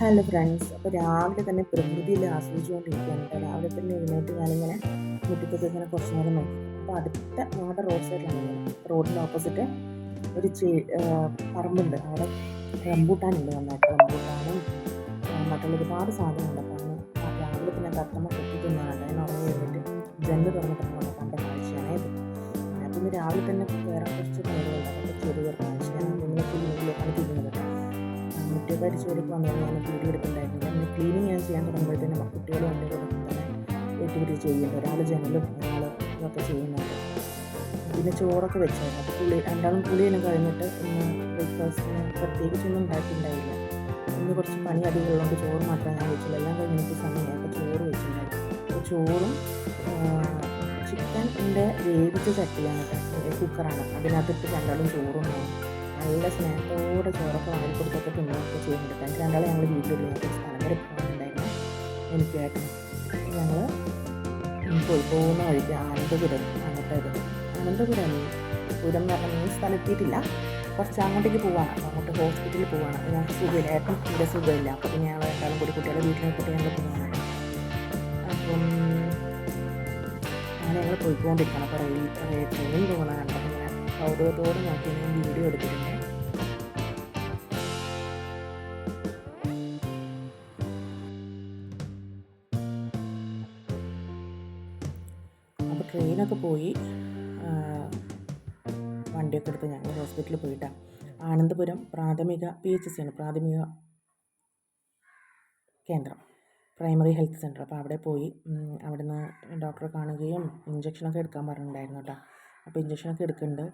Hello friends. അപ്പോൾ രാവിലെ തന്നെ പ്രകൃതിയിൽ ആസ്വദിച്ചുകൊണ്ടിരിക്കുകയാണ് കേട്ടോ. രാവിലെ തന്നെ എഴുന്നേറ്റ് ഞാനിങ്ങനെ മുറ്റത്തൊക്കെ ഇങ്ങനെ കുറച്ച് നേരം നോക്കി. അപ്പോൾ അടുത്ത ഞങ്ങളുടെ റോഡ് സൈഡിലാണ് ഇങ്ങനെ റോഡിൻ്റെ ഓപ്പോസിറ്റ് ഒരു പറമ്പുണ്ട്. അവിടെ റംബൂട്ടാനുണ്ട്. നന്നായിട്ട് റംബൂട്ടാനും മറ്റുള്ള ഒരുപാട് സാധനമുണ്ട്. അപ്പോൾ അന്ന് രാവിലെ തന്നെ തത്തമ്മ കൊത്തി തിന്നാണ്. ഞാൻ ഉറങ്ങി എഴുന്നേറ്റ് ജനൽ തുറന്നിട്ടാണ് കണ്ട കാഴ്ചയാണ് ഇത്. അപ്പോൾ ഇന്ന് രാവിലെ തന്നെ വേറെ കുറച്ച് പണികളുണ്ട്. അതൊക്കെ ചെയ്ത് തീർക്കാൻ ഞാൻ മുന്നിലേക്ക് വീട്ടിലേക്കാണ് തിരിഞ്ഞത്. മുറ്റൊക്കെ അടിച്ച് കൊടുക്കുവാന്ന് ഞാൻ വീഡിയോ എടുക്കുന്നുണ്ടായിരുന്നില്ല. പിന്നെ ക്ലീനിങ് ഞാൻ ചെയ്യാൻ തുടങ്ങുമ്പോഴത്തേനും കുട്ടികളും എൻ്റെ കൂടെ തന്നെ വീട്ടിൽ ചെയ്യുന്നുണ്ട്. ഒരാൾ ജനലും ഒരാൾ ഇതൊക്കെ ചെയ്യുന്നുണ്ട്. പിന്നെ ചോറൊക്കെ വെച്ചായിരുന്നു. അപ്പോൾ രണ്ടാളും കുളിയെല്ലാം കഴിഞ്ഞിട്ട് ഇന്ന് ബ്രേക്ക്ഫാസ്റ്റിന് പ്രത്യേകിച്ചൊന്നും ഉണ്ടാക്കിയിട്ടുണ്ടായില്ല. ഇന്ന് കുറച്ച് പണി അധികം ഉള്ളതുകൊണ്ട് ചോറ് മാത്രമേ ഞാൻ വെച്ചുള്ളൂ. എല്ലാം കഴിഞ്ഞ് എനിക്ക് സമയമായി. അപ്പോൾ ചോറ് വെച്ചിട്ടുണ്ടായിരുന്നു. അപ്പോൾ ചോറും ചിക്കൻ്റെ വേവിച്ച ചട്ടിയാണ് കേട്ടോ, കുക്കറാണ്. അതിനകത്തിട്ട് രണ്ടാളും ചോറും നല്ല സ്നേഹത്തോടെ ചോറൊക്കെ വാങ്ങിക്കൊടുത്തൊക്കെ തിന്നുകയൊക്കെ ചെയ്യുന്നുണ്ട്. എനിക്ക് രണ്ടാളെ ഞങ്ങൾ വീട്ടിലുള്ള സ്ഥലം വരെ പോകുന്നുണ്ടായിരുന്നു. എനിക്കായിട്ട് ഞങ്ങൾ പോകുന്ന വഴിക്ക് അനന്തപുരം പുരം എന്ന് പറഞ്ഞാൽ ഈ സ്ഥലത്തിയിട്ടില്ല, കുറച്ച് അങ്ങോട്ടേക്ക് പോവാണ്. അപ്പോൾ അങ്ങോട്ട് ഹോസ്പിറ്റലിൽ പോവാണ്. ഞങ്ങൾക്ക് സുഖമില്ല, ഏട്ടൻ തീരെ സുഖമില്ല. അപ്പോൾ പിന്നെ ഞങ്ങൾ രണ്ടാളും കൂടി കുട്ടികളെ വീട്ടിലേക്കിട്ട് ഞങ്ങൾ പോവാണ്. അപ്പം അങ്ങനെ ഞങ്ങൾ പോയിക്കൊണ്ടിരിക്കണം. അപ്പോൾ ട്രെയിൻ പോകുന്നത് കണ്ടപ്പോൾ ഞാൻ കൗതുകത്തോടെ നോക്കി ഞാൻ വീഡിയോ എടുത്തിട്ടുണ്ട്. അപ്പോൾ ട്രെയിനൊക്കെ പോയി വണ്ടിയൊക്കെ എടുത്ത് ഞങ്ങൾ ഹോസ്പിറ്റലിൽ പോയിട്ടാണ്. ആനന്ദപുരം പ്രാഥമിക PHC ആണ്, പ്രാഥമിക കേന്ദ്രം, പ്രൈമറി ഹെൽത്ത് സെൻറ്റർ. അപ്പോൾ അവിടെ പോയി അവിടുന്ന് ഡോക്ടറെ കാണുകയും ഇഞ്ചക്ഷനൊക്കെ എടുക്കാൻ പറഞ്ഞിട്ടുണ്ടായിരുന്നു കേട്ടോ. അപ്പോൾ ഇഞ്ചക്ഷനൊക്കെ എടുക്കുന്നുണ്ട്.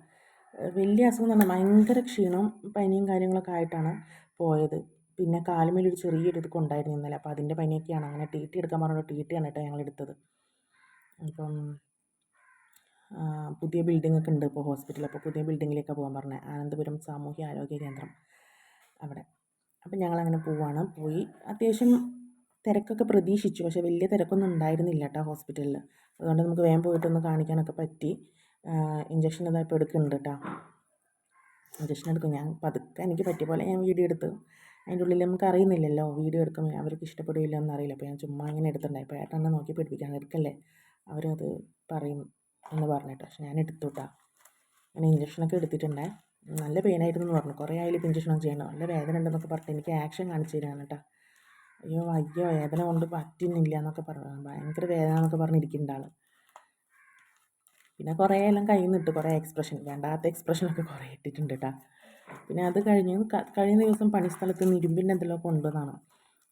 വലിയ അസുഖം തന്നെ, ഭയങ്കര ക്ഷീണവും പനിയും കാര്യങ്ങളൊക്കെ ആയിട്ടാണ് പോയത്. പിന്നെ കാലുമേലൊരു ചെറിയൊരു ഇത് കൊണ്ടായിരുന്നു ഇന്നലെ. അപ്പോൾ അതിൻ്റെ പനിയൊക്കെയാണ്. അങ്ങനെ TT എടുക്കാൻ പറഞ്ഞത് TT ആണ് കേട്ടോ ഞങ്ങൾ എടുത്തത്. അപ്പം പുതിയ ബിൽഡിങ്ങൊക്കെ ഉണ്ട് ഇപ്പോൾ ഹോസ്പിറ്റൽ. അപ്പോൾ പുതിയ ബിൽഡിങ്ങിലേക്കാണ് പോകാൻ പറഞ്ഞത്, ആനന്ദപുരം സാമൂഹ്യ ആരോഗ്യ കേന്ദ്രം അവിടെ. അപ്പം ഞങ്ങളങ്ങനെ പോവാണ്. പോയി അത്യാവശ്യം തിരക്കൊക്കെ പ്രതീക്ഷിച്ചു, പക്ഷേ വലിയ തിരക്കൊന്നും ഉണ്ടായിരുന്നില്ല കേട്ടോ ഹോസ്പിറ്റലിൽ. അതുകൊണ്ട് നമുക്ക് വേഗം പോയിട്ടൊന്ന് കാണിക്കാനൊക്കെ പറ്റി. ഇഞ്ചക്ഷൻ ഇതായപ്പോൾ എടുക്കുന്നുണ്ട് കേട്ടോ. ഇഞ്ചക്ഷൻ എടുക്കും. ഞാൻ പതുക്കെ എനിക്ക് പറ്റിയ പോലെ ഞാൻ വീഡിയോ എടുത്ത്, അതിൻ്റെ ഉള്ളിൽ നമുക്ക് അറിയുന്നില്ലല്ലോ വീഡിയോ എടുക്കുമ്പോൾ അവർക്ക് ഇഷ്ടപ്പെടില്ല എന്നറിയില്ല. അപ്പോൾ ഞാൻ ചുമ്മാ ഇങ്ങനെ എടുത്തിട്ടുണ്ടായി. അപ്പോൾ ഏട്ടനെ നോക്കി പഠിപ്പിക്കാൻ എടുക്കല്ലേ, അവരത് പറയും എന്ന് പറഞ്ഞിട്ട്. പക്ഷെ ഞാൻ എടുത്തു കേട്ടോ. അങ്ങനെ ഇഞ്ചക്ഷനൊക്കെ എടുത്തിട്ടുണ്ടേ. നല്ല പെയിനായിരുന്നു എന്ന് പറഞ്ഞു. കുറേ ആയാലും ഇഞ്ചക്ഷനൊക്കെ ചെയ്യണം, നല്ല വേദന ഉണ്ടെന്നൊക്കെ പറഞ്ഞിട്ട് എനിക്ക് ആക്ഷൻ കാണിച്ചു തരാണ് കേട്ടോ. അയ്യോ വേദന കൊണ്ട് പറ്റുന്നില്ല എന്നൊക്കെ പറഞ്ഞു, ഭയങ്കര വേദന എന്നൊക്കെ പറഞ്ഞിരിക്കുന്നുണ്ട് ആൾ. പിന്നെ കുറേ എല്ലാം കയ്യിൽ നിന്നിട്ട് കുറേ വേണ്ടാത്ത എക്സ്പ്രഷനൊക്കെ കുറേ ഇട്ടിട്ടുണ്ട് കേട്ടോ. പിന്നെ അത് കഴിഞ്ഞ ദിവസം പണിസ്ഥലത്ത് നിന്ന് ഇരുമ്പിൻ്റെ എന്തെല്ലാം കൊണ്ടുവന്നാണ്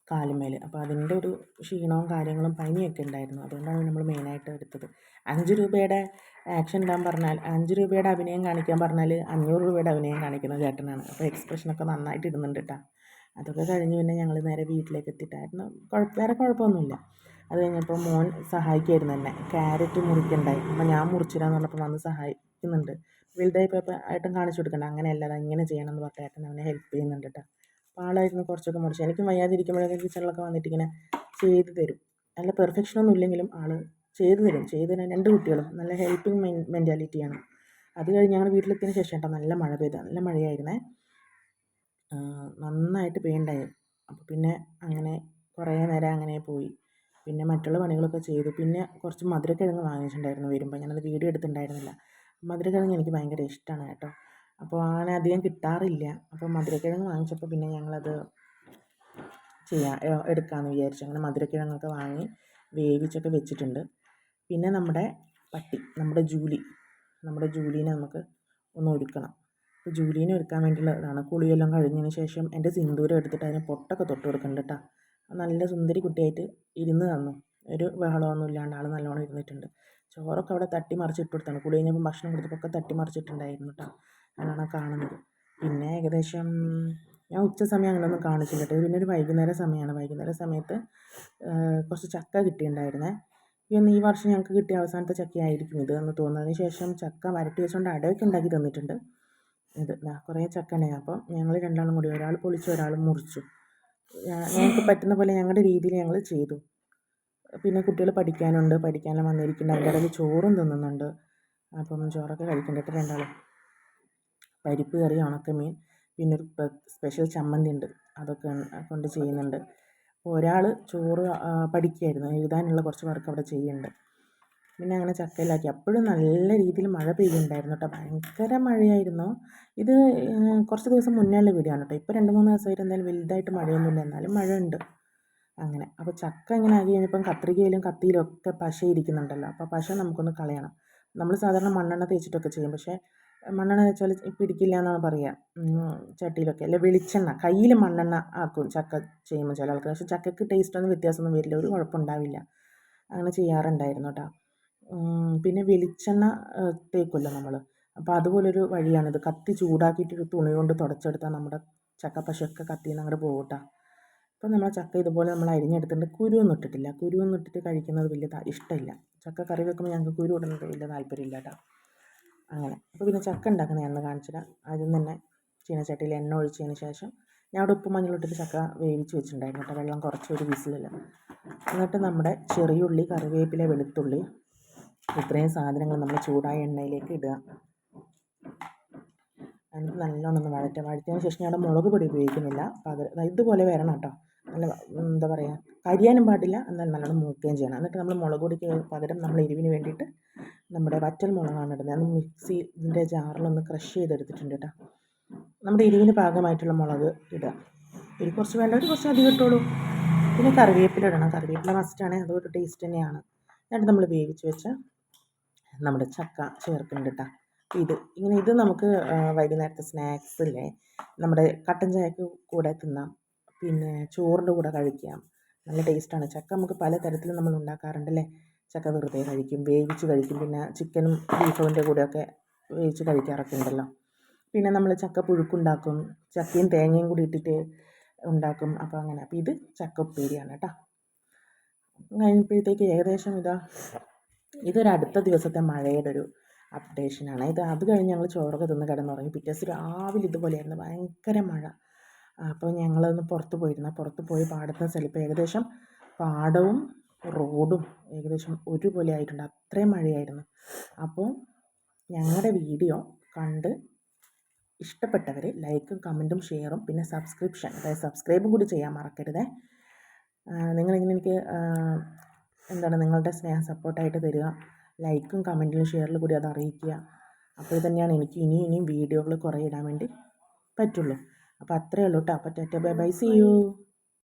കാലുമേൽ. അപ്പോൾ അതിൻ്റെ ഒരു ക്ഷീണവും കാര്യങ്ങളും പനിയൊക്കെ ഉണ്ടായിരുന്നു. അതുകൊണ്ടാണ് നമ്മൾ മെയിനായിട്ട് എടുത്തത്. 5 രൂപയുടെ ആക്ഷൻ ഇടാൻ പറഞ്ഞാൽ, 5 രൂപയുടെ അഭിനയം കാണിക്കാൻ പറഞ്ഞാൽ 500 രൂപയുടെ അഭിനയം കാണിക്കുന്ന ചേട്ടനാണ്. അപ്പോൾ എക്സ്പ്രഷനൊക്കെ നന്നായിട്ട് ഇടുന്നുണ്ട് കേട്ടോ. അതൊക്കെ കഴിഞ്ഞ് പിന്നെ ഞങ്ങൾ നേരെ വീട്ടിലേക്ക് എത്തിയിട്ടായിരുന്നു. വേറെ കുഴപ്പമൊന്നുമില്ല. അത് കഴിഞ്ഞപ്പോൾ മോൻ സഹായിക്കുമായിരുന്നു എന്നെ, ക്യാരറ്റ് മുറിക്കണ്ടായി. അപ്പോൾ ഞാൻ മുറിച്ചിടാന്ന് പറഞ്ഞപ്പോൾ വന്ന് സഹായിക്കുന്നുണ്ട്. വലുതായിപ്പോൾ ഏട്ടൻ കാണിച്ചു കൊടുക്കണ്ട, അങ്ങനെയല്ല ഇങ്ങനെ ചെയ്യണം എന്ന് പറഞ്ഞിട്ട് ഏട്ടൻ അവനെ ഹെൽപ്പ് ചെയ്യുന്നുണ്ട് കേട്ടോ. അപ്പോൾ ആളായിരുന്നു കുറച്ചൊക്കെ മുറിച്ച്. എനിക്കും വയ്യാതിരിക്കുമ്പോഴൊക്കെ കിച്ചണിലൊക്കെ വന്നിട്ട് ഇങ്ങനെ ചെയ്ത് തരും. നല്ല പെർഫെക്ഷനൊന്നും ഇല്ലെങ്കിലും ആൾ ചെയ്തു തരാൻ 2 കുട്ടികളും നല്ല ഹെൽപ്പിംഗ് മെൻറ്റാലിറ്റിയാണ്. അത് കഴിഞ്ഞ് ഞങ്ങൾ വീട്ടിലെത്തിയതിന് ശേഷം കേട്ടോ നല്ല മഴ പെയ്തു, നല്ല മഴയായിരുന്നേ. നന്നായിട്ട് പെയ്യുണ്ടായി. അപ്പോൾ പിന്നെ അങ്ങനെ കുറേ നേരം അങ്ങനെ പോയി. പിന്നെ മറ്റുള്ള പണികളൊക്കെ ചെയ്തു. പിന്നെ കുറച്ച് മധുരക്കിഴങ്ങ് വാങ്ങിച്ചിട്ടുണ്ടായിരുന്നു വരുമ്പോൾ, ഞാനത് വീഡിയോ എടുത്തിട്ടുണ്ടായിരുന്നില്ല. മധുരക്കിഴങ്ങ് എനിക്ക് ഭയങ്കര ഇഷ്ടമാണ് കേട്ടോ. അപ്പോൾ അങ്ങനെ അധികം കിട്ടാറില്ല. അപ്പോൾ മധുരക്കിഴങ്ങ് വാങ്ങിച്ചപ്പോൾ പിന്നെ ഞങ്ങളത് എടുക്കാമെന്ന് വിചാരിച്ചു. അങ്ങനെ മധുരക്കിഴങ്ങൊക്കെ വാങ്ങി വേവിച്ചൊക്കെ വെച്ചിട്ടുണ്ട്. പിന്നെ നമ്മുടെ ജൂലീനെ നമുക്ക് ഒന്ന് ഒരുക്കണം. അപ്പോൾ ജൂലീനെ ഒരുക്കാൻ വേണ്ടിയുള്ളതാണ്. കുളിയെല്ലാം കഴിഞ്ഞതിന് ശേഷം എൻ്റെ സിന്ദൂരം എടുത്തിട്ട് അതിന് പൊട്ടൊക്കെ തൊട്ട് കൊടുക്കുന്നുണ്ട് കേട്ടോ. നല്ല സുന്ദരി കുട്ടിയായിട്ട് ഇരുന്ന് തന്നു. ഒരു ബഹളമൊന്നും ഇല്ലാണ്ട് ആൾ നല്ലോണം ഇരുന്നിട്ടുണ്ട്. ചോറൊക്കെ അവിടെ തട്ടിമറിച്ചിട്ട് കൊടുത്താണ്. കുളി കഴിഞ്ഞപ്പോൾ ഭക്ഷണം കൊടുത്തപ്പോൾ ഒക്കെ തട്ടിമറിച്ചിട്ടുണ്ടായിരുന്നു കേട്ടോ. അതാണ് കാണുന്നത്. പിന്നെ ഏകദേശം ഞാൻ ഉച്ച സമയം അങ്ങനെയൊന്നും കാണിച്ചില്ല കേട്ടോ. പിന്നെ ഒരു വൈകുന്നേര സമയമാണ്. വൈകുന്നേര സമയത്ത് കുറച്ച് ചക്ക കിട്ടിയിട്ടുണ്ടായിരുന്നേ. ഈ വർഷം ഞങ്ങൾക്ക് കിട്ടിയ അവസാനത്തെ ചക്കയായിരിക്കും ഇത് എന്ന് തോന്നുന്നതിന് ശേഷം ചക്ക വരട്ടി വെച്ചുകൊണ്ട് അടയൊക്കെ ഉണ്ടാക്കി തന്നിട്ടുണ്ട്. ഇത് കുറേ ചക്ക ഉണ്ടായിരുന്നു. അപ്പം ഞങ്ങൾ രണ്ടാളും കൂടി, ഒരാൾ പൊളിച്ചു ഒരാൾ മുറിച്ചു. ഞങ്ങൾക്ക് പറ്റുന്ന പോലെ ഞങ്ങളുടെ രീതിയിൽ ഞങ്ങൾ ചെയ്തു. പിന്നെ കുട്ടികൾ പഠിക്കാനെല്ലാം വന്നിരിക്കുന്നുണ്ട്. അതിൻ്റെ ഇടയിൽ ചോറും തിന്നുന്നുണ്ട്. അപ്പം ചോറൊക്കെ കഴിക്കണ്ടിട്ട് രണ്ടാളും. പരിപ്പ് കറി, ഉണക്കമീൻ, പിന്നെ ഒരു സ്പെഷ്യൽ ചമ്മന്തി ഉണ്ട്. അതൊക്കെ കൊണ്ട് ചെയ്യുന്നുണ്ട്. അപ്പോൾ ഒരാൾ ചോറ് പഠിക്കുകയായിരുന്നു, എഴുതാനുള്ള കുറച്ച് വർക്ക് അവിടെ ചെയ്യുന്നുണ്ട്. പിന്നെ അങ്ങനെ ചക്കയിലാക്കി. അപ്പോഴും നല്ല രീതിയിൽ മഴ പെയ്യുന്നുണ്ടായിരുന്നു കേട്ടോ, ഭയങ്കര മഴയായിരുന്നു. ഇത് കുറച്ച് ദിവസം മുന്നേ ഉള്ള വീഡിയോ ആണ് കേട്ടോ. ഇപ്പോൾ 2-3 ദിവസമായിട്ട് എന്തായാലും വലുതായിട്ട് മഴയൊന്നുമില്ല, എന്നാലും മഴ ഉണ്ട്. അങ്ങനെ അപ്പോൾ ചക്ക ഇങ്ങനെ ആക്കി കഴിഞ്ഞപ്പം കത്രികയിലും കത്തിയിലും ഒക്കെ പശ ഇരിക്കുന്നുണ്ടല്ലോ, അപ്പോൾ പശ നമുക്കൊന്ന് കളയണം. നമ്മൾ സാധാരണ മണ്ണെണ്ണ തേച്ചിട്ടൊക്കെ ചെയ്യും, പക്ഷേ മണ്ണെണ്ണ തേച്ചാൽ പിടിക്കില്ല എന്നാണ് പറയുക. ചട്ടിയിലൊക്കെ അല്ലെ വെളിച്ചെണ്ണ, കയ്യിൽ മണ്ണെണ്ണ ആക്കും ചക്ക ചെയ്യുമ്പോൾ ചില ആൾക്കാർ. പക്ഷേ ചക്കയ്ക്ക് ടേസ്റ്റൊന്നും വ്യത്യാസമൊന്നും വരില്ല, ഒരു കുഴപ്പമുണ്ടാവില്ല. അങ്ങനെ ചെയ്യാറുണ്ടായിരുന്നു കേട്ടോ. പിന്നെ വെളിച്ചെണ്ണ തേക്കുമല്ലോ നമ്മൾ, അപ്പോൾ അതുപോലൊരു വഴിയാണിത്. കത്തി ചൂടാക്കിയിട്ടൊരു തുണി കൊണ്ട് തുടച്ചെടുത്താൽ നമ്മുടെ ചക്കപ്പശയൊക്കെ കത്തിയിൽ നിന്ന് അങ്ങോട്ട് പോകും കേട്ടോ. അപ്പോൾ നമ്മൾ ചക്ക ഇതുപോലെ നമ്മൾ അരിഞ്ഞെടുത്തിട്ട് കുരുവൊന്നും ഇട്ടിട്ടില്ല. കുരുവൊന്നും ഇട്ടിട്ട് കഴിക്കുന്നത് വലിയ ഇഷ്ടമില്ല. ചക്ക കറി വെക്കുമ്പോൾ ഞങ്ങൾക്ക് കുരു ഇടുന്നത് വലിയ താല്പര്യമില്ല കേട്ടോ. അങ്ങനെ അപ്പോൾ പിന്നെ ചക്ക ഉണ്ടാക്കുന്നത് ഞാൻ കാണിച്ചിടാം. ആദ്യം തന്നെ ചീനച്ചട്ടിയിൽ എണ്ണ ഒഴിച്ചതിന് ശേഷം ഞാൻ അവിടെ ഉപ്പും മഞ്ഞളിട്ടിട്ട് ചക്ക വേവിച്ച് വെച്ചിട്ടുണ്ടായിരുന്നു കേട്ടോ, വെള്ളം കുറച്ച് ഒരു വിസിലിൽ. എന്നിട്ട് നമ്മുടെ ചെറിയുള്ളി, കറിവേപ്പില, വെളുത്തുള്ളി, ഇത്രയും സാധനങ്ങൾ നമ്മൾ ചൂടായ എണ്ണയിലേക്ക് ഇടുക. എന്നിട്ട് നല്ലോണം ഒന്ന് വഴറ്റിയതിന് ശേഷം ഞാൻ മുളക് പൊടി ഉപയോഗിക്കുന്നില്ല, പകരം ഇതുപോലെ വരണം കേട്ടോ. നല്ല എന്താ പറയുക, കരിയാനും പാടില്ല, എന്നാൽ നല്ലോണം മൂക്കുകയും ചെയ്യണം. എന്നിട്ട് നമ്മൾ മുളക് പൊടിക്ക് പകരം നമ്മൾ എരിവിന് വേണ്ടിയിട്ട് നമ്മുടെ വറ്റൽ മുളകാണ് ഇടുന്നത്. അത് മിക്സിൻ്റെ ജാറിലൊന്ന് ക്രഷ് ചെയ്തെടുത്തിട്ടുണ്ട് കേട്ടോ. നമ്മുടെ എരിവിന് പാകമായിട്ടുള്ള മുളക് ഇടുക. എരി കുറച്ച് വേണ്ടവർ കുറച്ച് അധികം ഇട്ടോളൂ. പിന്നെ കറിവേപ്പില ഇടണം, കറിവേപ്പില മസ്റ്റാണ്, അതൊരു ടേസ്റ്റ് തന്നെയാണ്. എന്നിട്ട് നമ്മൾ വേവിച്ച് വെച്ച നമ്മുടെ ചക്ക ചേർക്കുന്നുണ്ട് കേട്ടോ. ഇത് നമുക്ക് വൈകുന്നേരത്തെ സ്നാക്സ് ഇല്ലേ, നമ്മുടെ കട്ടൻ ചായക്ക് കൂടെ തിന്നാം, പിന്നെ ചോറിൻ്റെ കൂടെ കഴിക്കാം. നല്ല ടേസ്റ്റാണ്. ചക്ക നമുക്ക് പല തരത്തിലും നമ്മൾ ഉണ്ടാക്കാറുണ്ടല്ലേ. ചക്ക വെറുതെ കഴിക്കും, വേവിച്ച് കഴിക്കും, പിന്നെ ചിക്കനും ബീഫിൻ്റെ കൂടെയൊക്കെ വേവിച്ച് കഴിക്കാറൊക്കെ ഉണ്ടല്ലോ. പിന്നെ നമ്മൾ ചക്ക പുഴുക്കുണ്ടാക്കും, ചക്കയും തേങ്ങയും കൂടി ഇട്ടിട്ട് ഉണ്ടാക്കും. അപ്പോൾ അങ്ങനെ. അപ്പോൾ ഇത് ചക്ക ഉപ്പേരിയാണ് കേട്ടോ. കഴിഞ്ഞപ്പോഴത്തേക്ക് ഏകദേശം ഇതൊരു അടുത്ത ദിവസത്തെ മഴയുടെ ഒരു അപ്ഡേഷനാണ് ഇത്. അത് കഴിഞ്ഞ് ഞങ്ങൾ ചോറൊക്കെ തിന്ന് കിടന്നുറങ്ങി. പിറ്റേ ദിവസം രാവിലെ ഇതുപോലെയായിരുന്നു, ഭയങ്കര മഴ. അപ്പോൾ ഞങ്ങളൊന്ന് പുറത്ത് പോയി പാടത്തുന്ന സ്ഥലം. ഇപ്പോൾ ഏകദേശം പാടവും റോഡും ഏകദേശം ഒരുപോലെ ആയിട്ടുണ്ട്, അത്രയും മഴയായിരുന്നു. അപ്പോൾ ഞങ്ങളുടെ വീഡിയോ കണ്ട് ഇഷ്ടപ്പെട്ടവർ ലൈക്കും കമൻറ്റും ഷെയറും പിന്നെ അതായത് സബ്സ്ക്രൈബും കൂടി ചെയ്യാൻ മറക്കരുതേ. നിങ്ങളിങ്ങനെ എനിക്ക് നിങ്ങളുടെ സ്നേഹം സപ്പോർട്ടായിട്ട് തരിക. ലൈക്കും കമൻറ്റിലും ഷെയറിലും കൂടി അത് അറിയിക്കുക. അപ്പോൾ തന്നെയാണ് എനിക്ക് ഇനിയും വീഡിയോകൾ കുറേ ഇടാൻ വേണ്ടി പറ്റുള്ളൂ. അപ്പോൾ അത്രയേ ഉള്ളൂ കേട്ടോ. അപ്പോൾ tata bye bye, see U.